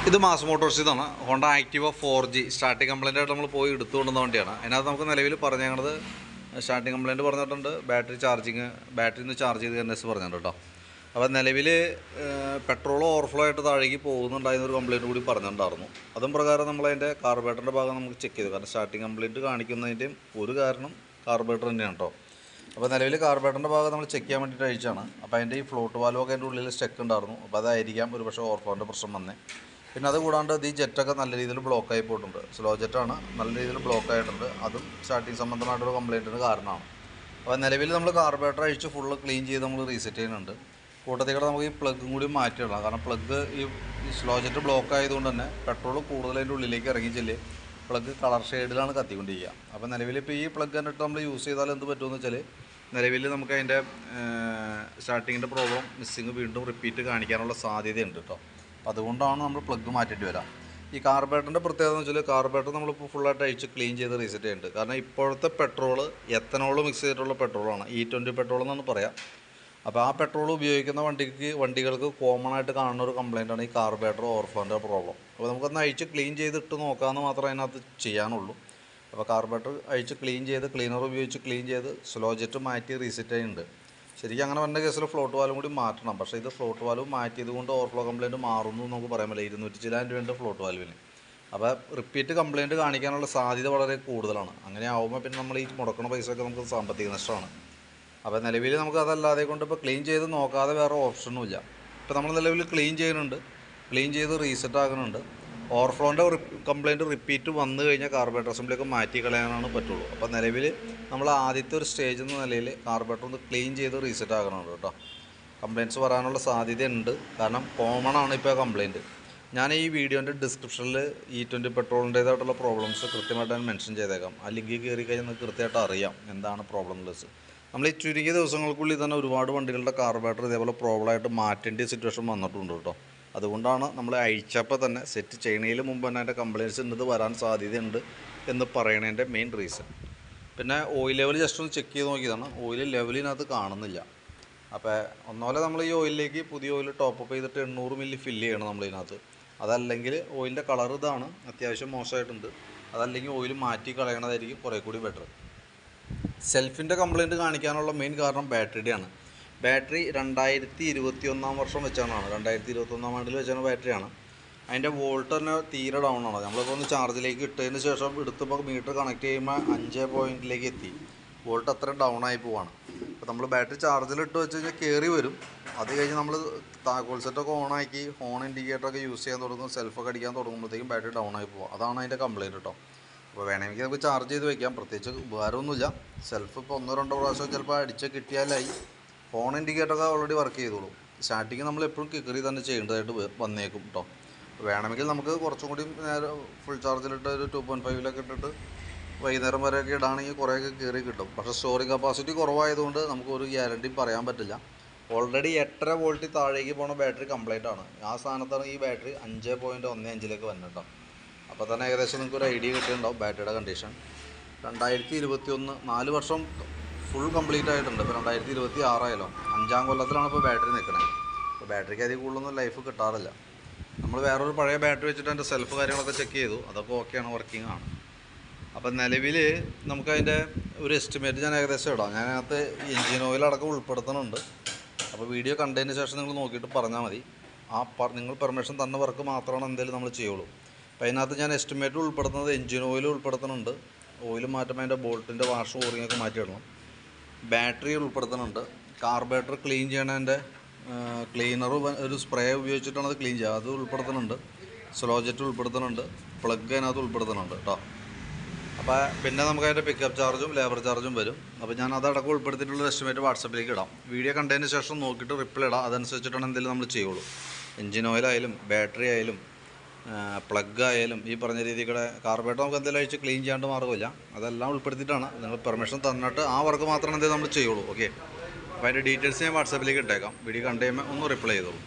ഇത് mass motors ഇതാണ് Honda Activa 4G starting complaint ആയിട്ട് നമ്മൾ പോയി എടുത്തുകൊണ്ടുവന്ന വണ്ടിയാണ്. അതിനകത്ത് നമുക്ക് നിലവിൽ പറഞ്ഞത് സ്റ്റാർട്ടിംഗ് കംപ്ലൈൻറ്റ് പറഞ്ഞിട്ടുണ്ട്, ബാറ്ററി നിന്ന് ചാർജ് ചെയ്ത് NS പറഞ്ഞിട്ടുണ്ട് കേട്ടോ. അപ്പോൾ നിലവിൽ പെട്രോൾ ഓവർഫ്ലോ ആയിട്ട് താഴേക്ക് പോകുന്നുണ്ടായിരുന്ന ഒരു കംപ്ലൈൻറ്റ് കൂടി പറഞ്ഞിട്ടുണ്ടായിരുന്നു. അതും പ്രകാരം നമ്മളതിൻ്റെ കാർബറേറ്ററിൻ്റെ ഭാഗം നമുക്ക് ചെക്ക് ചെയ്തു. കാരണം സ്റ്റാർട്ടിംഗ് കംപ്ലൈൻറ്റ് കാണിക്കുന്നതിൻ്റെയും ഒരു കാരണം കാർബറേറ്റർ തന്നെയാണ് കേട്ടോ. അപ്പോൾ നിലവിൽ കാർബറേറ്ററിൻ്റെ ഭാഗം നമ്മൾ ചെക്ക് ചെയ്യാൻ വേണ്ടിയിട്ട് അയച്ചാണ്. അപ്പോൾ അതിൻ്റെ ഈ ഫ്ലോട്ട് വാൽവൊക്കെ അതിൻ്റെ ഉള്ളിൽ സ്റ്റക്ക് ഉണ്ടായിരുന്നു. അപ്പോൾ അതായിരിക്കാം ഒരു പക്ഷേ ഓവർഫ്ലോൻ്റെ പ്രശ്നം വന്നേ. പിന്നെ അത് കൂടാണ്ട് ഈ ജെറ്റൊക്കെ നല്ല രീതിയിൽ ബ്ലോക്കായി പോയിട്ടുണ്ട്. സ്ലോ ജെറ്റാണ്, നല്ല രീതിയിൽ ബ്ലോക്ക് ആയിട്ടുണ്ട്. അതും സ്റ്റാർട്ടിങ് സംബന്ധമായിട്ടൊരു കംപ്ലയിൻറ്റിന് കാരണമാണ്. അപ്പോൾ നിലവിൽ നമ്മൾ കാർബറേറ്റർ അഴിച്ച് ഫുള്ള് ക്ലീൻ ചെയ്ത് നമ്മൾ റീസെറ്റ് ചെയ്യുന്നുണ്ട്. കൂട്ടത്തിലൂടെ നമുക്ക് ഈ പ്ലഗും കൂടി മാറ്റിയിടണം. കാരണം പ്ലഗ് ഈ സ്ലോ ജെറ്റ് ബ്ലോക്ക് ആയതുകൊണ്ട് തന്നെ പെട്രോൾ കൂടുതൽ അതിൻ്റെ ഉള്ളിലേക്ക് ഇറങ്ങി ചെല്ല് പ്ലഗ് കളർ ഷെയ്ഡിലാണ് കത്തിക്കൊണ്ടിരിക്കുക. അപ്പോൾ നിലവിൽ ഇപ്പോൾ ഈ പ്ലഗ് കണ്ടിട്ട് നമ്മൾ യൂസ് ചെയ്താൽ എന്ത് പറ്റുമെന്ന് വെച്ചാൽ നിലവിൽ നമുക്ക് അതിൻ്റെ സ്റ്റാർട്ടിങ്ങിൻ്റെ പ്രോബ്ലം മിസ്സിങ് വീണ്ടും റിപ്പീറ്റ് കാണിക്കാനുള്ള സാധ്യതയുണ്ട് കേട്ടോ. അപ്പോൾ അതുകൊണ്ടാണ് നമ്മൾ പ്ലഗ് മാറ്റിയിട്ട് വരാം. ഈ കാർബറേറ്ററിൻ്റെ പ്രത്യേകത എന്ന് വെച്ചാൽ കാർബറേറ്റർ നമ്മളിപ്പോൾ ഫുള്ളായിട്ട് അഴിച്ച് ക്ലീൻ ചെയ്ത് റീസെറ്റ് ചെയ്യുന്നുണ്ട്. കാരണം ഇപ്പോഴത്തെ പെട്രോൾ എത്തനോൾ മിക്സ് ചെയ്തിട്ടുള്ള പെട്രോളാണ്, E20 പെട്രോൾ എന്നാണ് പറയാം. അപ്പോൾ ആ പെട്രോൾ ഉപയോഗിക്കുന്ന വണ്ടികൾക്ക് കോമൺ ആയിട്ട് കാണുന്ന ഒരു കംപ്ലയിൻ്റാണ് ഈ കാർബറേറ്റർ ഓവർഫ്ലോൻ്റെ പ്രോബ്ലം. അപ്പോൾ നമുക്കൊന്ന് അഴിച്ച് ക്ലീൻ ചെയ്തിട്ട് നോക്കാമെന്ന് മാത്രമേ അതിനകത്ത് ചെയ്യാനുള്ളൂ. അപ്പോൾ കാർബറേറ്റർ അഴിച്ച് ക്ലീൻ ചെയ്ത് ക്ലീനർ ഉപയോഗിച്ച് ക്ലീൻ ചെയ്ത് സ്ലോ ജെറ്റ് മാറ്റി റീസെറ്റ് ചെയ്യുന്നുണ്ട്. ശരിക്കും അങ്ങനെ വന്ന കേസിൽ ഫ്ലോട്ട് വാൽവും കൂടി മാറ്റണം. പക്ഷേ ഇത് ഫ്ലോട്ട് വാൽവ് മാറ്റിയത് കൊണ്ട് ഓവർഫ്ലോ കംപ്ലയിൻറ്റ് മാറുന്നു നമുക്ക് പറയാൻ പറ്റില്ല. 200 ചില രൂപയുടെ ഫ്ലോട്ട് വാൽവിന്. അപ്പോൾ റിപ്പീറ്റ് കംപ്ലയിൻറ്റ് കാണിക്കാനുള്ള സാധ്യത വളരെ കൂടുതലാണ്. അങ്ങനെ ആവുമ്പോൾ പിന്നെ നമ്മൾ ഈ മുടക്കുന്ന പൈസയൊക്കെ നമുക്ക് സാമ്പത്തിക നഷ്ടമാണ്. അപ്പോൾ നിലവിൽ നമുക്ക് അതല്ലാതെ കൊണ്ട് ഇപ്പോൾ ക്ലീൻ ചെയ്ത് നോക്കാതെ വേറെ ഓപ്ഷനും ഇല്ല. ഇപ്പോൾ നമ്മൾ നിലവിൽ ക്ലീൻ ചെയ്യുന്നുണ്ട്, ക്ലീൻ ചെയ്ത് റീസെറ്റ് ആകുന്നുണ്ട്. ഓവർഫ്ലോൻ്റെ കംപ്ലയിൻറ്റ് റിപ്പീറ്റ് വന്നു കഴിഞ്ഞാൽ കാർബറേറ്റർ അസംബ്ലിയൊക്കെ മാറ്റി കളയാനാണ് പറ്റുള്ളൂ. അപ്പോൾ നിലവിൽ നമ്മൾ ആദ്യത്തെ ഒരു സ്റ്റേജ് എന്ന നിലയിൽ കാർബറേറ്റർ ഒന്ന് ക്ലീൻ ചെയ്ത് റീസെറ്റ് ആകണമുണ്ട് കേട്ടോ. കംപ്ലയിൻറ്റ്സ് വരാനുള്ള സാധ്യതയുണ്ട്. കാരണം കോമൺ ആണ് ഇപ്പോൾ കംപ്ലയിൻറ്റ്. ഞാൻ ഈ വീഡിയോൻ്റെ ഡിസ്ക്രിപ്ഷനിൽ E20 പെട്രോളിൻ്റേതായിട്ടുള്ള പ്രോബ്ലംസ് കൃത്യമായിട്ട് ഞാൻ മെൻഷൻ ചെയ്തേക്കാം. ആ ലിങ്കിൽ കയറി കഴിഞ്ഞാൽ നിങ്ങൾക്ക് കൃത്യമായിട്ട് അറിയാം എന്താണ് പ്രോബ്ലം ഉള്ളത്. നമ്മൾ ഈ ചുരുങ്ങിയ ദിവസങ്ങൾക്കുള്ളിൽ തന്നെ ഒരുപാട് വണ്ടികളുടെ കാർബറേറ്റർ ഇതേപോലെ പ്രോബ്ലമായിട്ട് മാറ്റേണ്ട സിറ്റുവേഷൻ വന്നിട്ടുണ്ട് കേട്ടോ. അതുകൊണ്ടാണ് നമ്മൾ അഴിച്ചപ്പോൾ തന്നെ സെറ്റ് ചെയ്യണതിന് മുമ്പ് തന്നെ അതിൻ്റെ കംപ്ലയിൻറ്റ്സ് ഉള്ളത് വരാൻ സാധ്യതയുണ്ട് എന്ന് പറയണതിൻ്റെ മെയിൻ റീസൺ. പിന്നെ ഓയിൽ ലെവൽ ജസ്റ്റ് ഒന്ന് ചെക്ക് ചെയ്ത് നോക്കിയതാണ്. ഓയിൽ ലെവലിനകത്ത് കാണുന്നില്ല. അപ്പോൾ ഒന്നുപോലെ നമ്മൾ ഈ ഓയിലിലേക്ക് പുതിയ ഓയിൽ ടോപ്പപ്പ് ചെയ്തിട്ട് 800 മില്ലി ഫില്ല് ചെയ്യണം നമ്മളിതിനകത്ത്. അതല്ലെങ്കിൽ ഓയിലിൻ്റെ കളർ ഇതാണ്, അത്യാവശ്യം മോശമായിട്ടുണ്ട്. അതല്ലെങ്കിൽ ഓയിൽ മാറ്റി കളയണതായിരിക്കും കുറേ കൂടി ബെറ്റർ. സെൽഫിൻ്റെ കംപ്ലയിൻറ്റ് കാണിക്കാനുള്ള മെയിൻ കാരണം ബാറ്ററിയുടെയാണ്. ബാറ്ററി 2021 വർഷം വെച്ചാണ്, 2021 ആണ്ടിൽ വെച്ചാണ് ബാറ്ററിയാണ്. അതിൻ്റെ വോൾട്ട് തന്നെ തീരെ ഡൗൺ ആണ്. നമ്മളിപ്പോൾ ഒന്ന് ചാർജിലേക്ക് ഇട്ടതിന് ശേഷം എടുത്തപ്പോൾ മീറ്റർ കണക്ട് ചെയ്യുമ്പോൾ 5 പോയിൻറ്റിലേക്ക് എത്തി. വോൾട്ട് അത്രയും ഡൗൺ ആയി പോവാണ്. അപ്പോൾ നമ്മൾ ബാറ്ററി ചാർജിലിട്ട് വെച്ച് കഴിഞ്ഞാൽ കയറി വരും. അത് കഴിഞ്ഞ് നമ്മൾ താക്കോൽ സെറ്റൊക്കെ ഓണാക്കി ഹോൺ ഇൻഡിക്കേറ്ററൊക്കെ യൂസ് ചെയ്യാൻ തുടങ്ങും, സെൽഫൊക്കെ അടിക്കാൻ തുടങ്ങുമ്പോഴത്തേക്കും ബാറ്ററി ഡൗൺ ആയി പോകും. അതാണ് അതിൻ്റെ കംപ്ലയിൻറ്റ് കേട്ടോ. അപ്പോൾ വേണമെങ്കിൽ നമുക്ക് ചാർജ് ചെയ്ത് വയ്ക്കാം, പ്രത്യേകിച്ച് ഉപകാരമൊന്നുമില്ല. സെൽഫ് ഇപ്പോൾ 1-2 പ്രാവശ്യം ചിലപ്പോൾ അടിച്ച് കിട്ടിയാലായി. ഹോൺ ഇൻഡിക്കേറ്ററൊക്കെ ഓൾറെഡി വർക്ക് ചെയ്തോളും. സ്റ്റാർട്ടിങ് നമ്മൾ എപ്പോഴും കിക്കറി തന്നെ ചെയ്യേണ്ടതായിട്ട് വന്നേക്കും കേട്ടോ. വേണമെങ്കിൽ നമുക്ക് കുറച്ചും കൂടി നേരെ ഫുൾ ചാർജിലിട്ട് ഒരു 2.5 ഇട്ടിട്ട് വൈകുന്നേരം വരെയൊക്കെ ഇടാണെങ്കിൽ കുറേയൊക്കെ കയറി കിട്ടും. പക്ഷേ സ്റ്റോറിങ് കപ്പാസിറ്റി കുറവായതുകൊണ്ട് നമുക്കൊരു ഗ്യാരണ്ടിയും പറയാൻ പറ്റില്ല. ഓൾറെഡി 8.5 വോൾട്ടിൽ താഴേക്ക് പോകുന്ന ബാറ്ററി കംപ്ലൈൻ്റ് ആണ്. ആ സ്ഥാനത്താണ് ഈ ബാറ്ററി 5.15 വന്നത് കേട്ടോ. അപ്പോൾ തന്നെ ഏകദേശം നിങ്ങൾക്ക് ഒരു ഐഡിയ കിട്ടിയിട്ടുണ്ടാവും ബാറ്ററിയുടെ കണ്ടീഷൻ. 2021 4 വർഷം ഫുൾ കംപ്ലീറ്റ് ആയിട്ടുണ്ട്. ഇപ്പോൾ 2026 ആയാലോ, 5ാം കൊല്ലത്തിലാണ് ഇപ്പോൾ ബാറ്ററി നിൽക്കുന്നത്. അപ്പോൾ ബാറ്ററിക്ക് അതിൽ കൂടുതലൊന്നും ലൈഫ് കിട്ടാറില്ല. നമ്മൾ വേറൊരു പഴയ ബാറ്ററി വെച്ചിട്ട് അതിൻ്റെ സെൽഫ് കാര്യങ്ങളൊക്കെ ചെക്ക് ചെയ്തു, അതൊക്കെ ഓക്കെയാണ്, വർക്കിംഗ് ആണ്. അപ്പോൾ നിലവിൽ നമുക്കതിൻ്റെ ഒരു എസ്റ്റിമേറ്റ് ഞാൻ ഏകദേശം ഇടാം. ഞാനതിനകത്ത് എൻജിൻ ഓയിലടക്കം ഉൾപ്പെടുത്തുന്നുണ്ട്. അപ്പോൾ വീഡിയോ കണ്ടതിന് ശേഷം നിങ്ങൾ നോക്കിയിട്ട് പറഞ്ഞാൽ മതി. നിങ്ങൾ പെർമിഷൻ തന്ന വർക്ക് മാത്രമാണ് എന്തെങ്കിലും നമ്മൾ ചെയ്യുള്ളൂ. അപ്പോൾ അതിനകത്ത് ഞാൻ എസ്റ്റിമേറ്റ് ഉൾപ്പെടുത്തുന്നത് എൻജിൻ ഓയിൽ ഉൾപ്പെടുത്തുന്നുണ്ട്, ഓയിൽ മാറ്റുമ്പോൾ അതിൻ്റെ ബോൾട്ടിൻ്റെ വാഷും ഓറിങ്ങൊക്കെ മാറ്റിയിടണം, ബാറ്ററി ഉൾപ്പെടുത്തുന്നുണ്ട്, കാർബറേറ്റർ ക്ലീൻ ചെയ്യണതിൻ്റെ ക്ലീനർ ഒരു സ്പ്രേ ഉപയോഗിച്ചിട്ടാണ് അത് ക്ലീൻ ചെയ്യുക, അത് ഉൾപ്പെടുത്തുന്നുണ്ട്, സ്ലോ ജെറ്റ് ഉൾപ്പെടുത്തുന്നുണ്ട്, പ്ലഗ് അതിനകത്ത് ഉൾപ്പെടുത്തുന്നുണ്ട് കേട്ടോ. അപ്പോൾ പിന്നെ നമുക്ക് അതിൻ്റെ പിക്കപ്പ് ചാർജും ലേബർ ചാർജും വരും. അപ്പോൾ ഞാൻ അതടക്കം ഉൾപ്പെടുത്തിയിട്ടുള്ള എസ്റ്റിമേറ്റ് വാട്സപ്പിലേക്ക് ഇടാം. വീഡിയോ കണ്ടതിന് ശേഷം നോക്കിയിട്ട് റിപ്ലൈ ഇടാം. അതനുസരിച്ചിട്ടാണ് എന്തെങ്കിലും നമ്മൾ ചെയ്യുള്ളൂ. എൻജിൻ ഓയിലായാലും ബാറ്ററി ആയാലും പ്ലഗ് ആയാലും ഈ പറഞ്ഞ രീതിയുടെ കാർബറേറ്റർ നമുക്ക് എന്തെങ്കിലും അഴിച്ച് ക്ലീൻ ചെയ്യാണ്ട് മാർഗ്ഗമില്ല. അതെല്ലാം ഉൾപ്പെടുത്തിയിട്ടാണ് നിങ്ങൾ പെർമിഷൻ തന്നിട്ട് ആ വർക്ക് മാത്രമാണ് എന്തെങ്കിലും നമ്മൾ ചെയ്യുള്ളൂ. ഓക്കെ, അപ്പോൾ അതിൻ്റെ ഡീറ്റെയിൽസ് ഞാൻ വാട്സപ്പിലേക്ക് ഇട്ടേക്കാം. വീഡിയോ കണ്ടു കഴിയുമ്പോൾ ഒന്ന് റിപ്ലൈ ചെയ്തോളൂ.